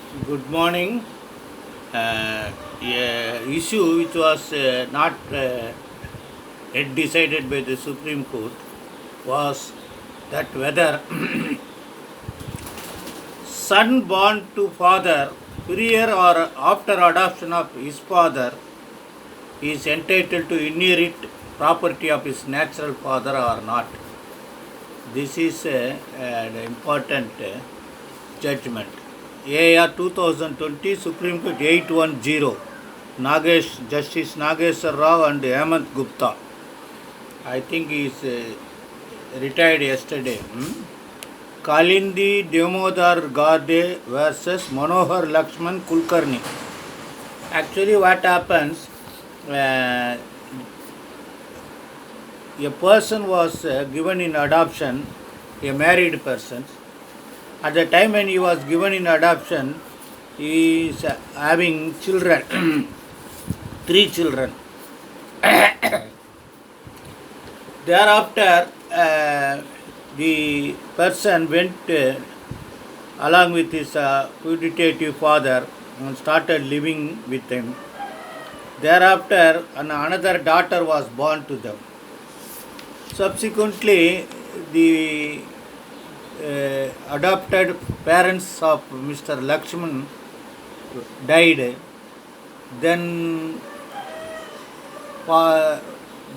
Good morning. A issue which was not yet decided by the Supreme Court was that whether son born to father prior or after adoption of his father is entitled to inherit property of his natural father or not. This is an important judgment. AR 2020 Supreme Court 810 Justice Nageswar Rao and Hemant Gupta. I think he is retired yesterday. Kalindi Damodar Gade versus Manohar Lakshman Kulkarni. Actually, what happens? Uh, a person was given in adoption, a married person. At the time when he was given in adoption, he is having children, three children. Thereafter, the person went along with his putative father and started living with him. Thereafter, another daughter was born to them. Subsequently, the adopted parents of Mr. Lakshman died. Then,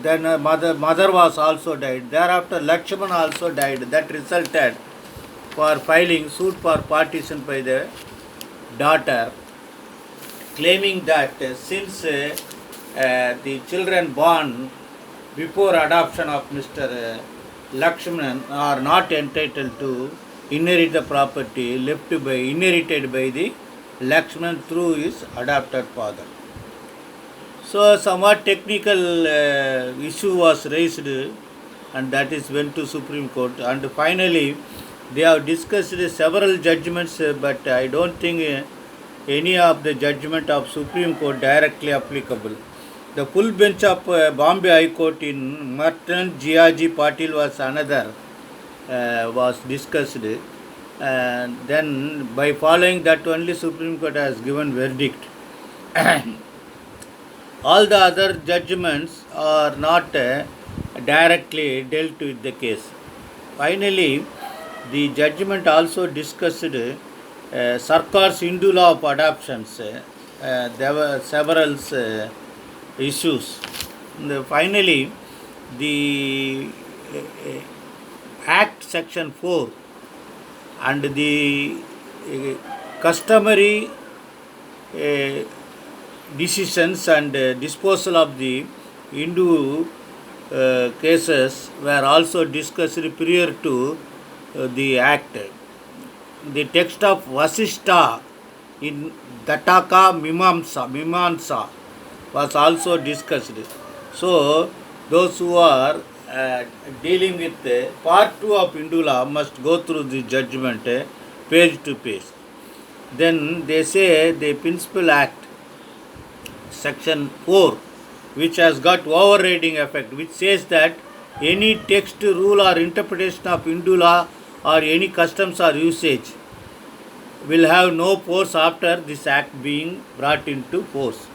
mother was also died. Thereafter, Lakshman also died. That resulted for filing suit for partition by the daughter, claiming that since the children born before adoption of Mr. Lakshman are not entitled to inherit the property inherited by the Lakshman through his adopted father. So somewhat technical issue was raised, and that is went to Supreme Court, and finally they have discussed several judgments, but I don't think any of the judgment of Supreme Court directly applicable. The full bench of Bombay High Court in Martin Jiaji Patil was another was discussed, and then by following that only Supreme Court has given verdict. All the other judgments are not directly dealt with the case. Finally, the judgment also discussed Sarkar's Hindu law of adoptions. There were several issues. Finally, the Act Section 4 and the customary decisions and disposal of the Hindu cases were also discussed prior to the Act. The text of Vasishta in Dataka Mimamsa was also discussed. So, those who are dealing with part 2 of Hindu law must go through the judgment page to page. Then they say the Principal Act, Section 4, which has got overriding effect, which says that any text, rule or interpretation of Hindu law or any customs or usage will have no force after this act being brought into force.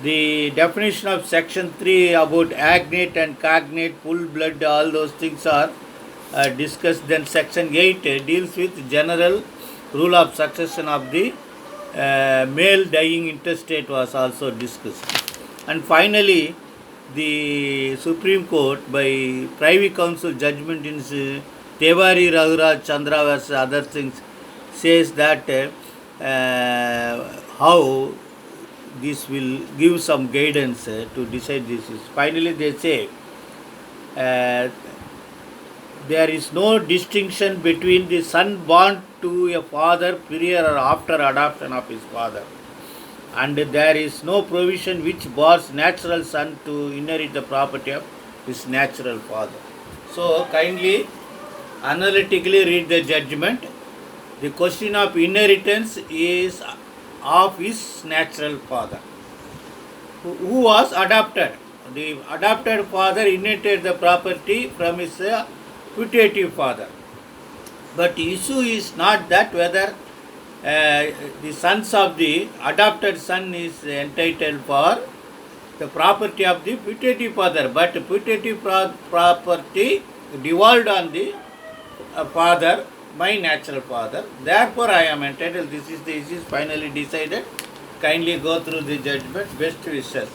The definition of Section 3 about agnate and cognate, full blood, all those things are discussed. Then Section 8 deals with general rule of succession of the male dying intestate was also discussed. And finally, the Supreme Court by Privy Council judgment in Tevari Raghuraj Chandra versus other things says that how this will give some guidance to decide this. Finally, they say there is no distinction between the son born to a father prior or after adoption of his father, and there is no provision which bars natural son to inherit the property of his natural father. So, kindly analytically read the judgment. The question of inheritance is of his natural father, who was adopted. The adopted father inherited the property from his putative father. But issue is not that whether the sons of the adopted son is entitled for the property of the putative father, but putative property devolved on the father, my natural father. Therefore, I am entitled. This is finally decided. Kindly go through the judgment. Best wishes.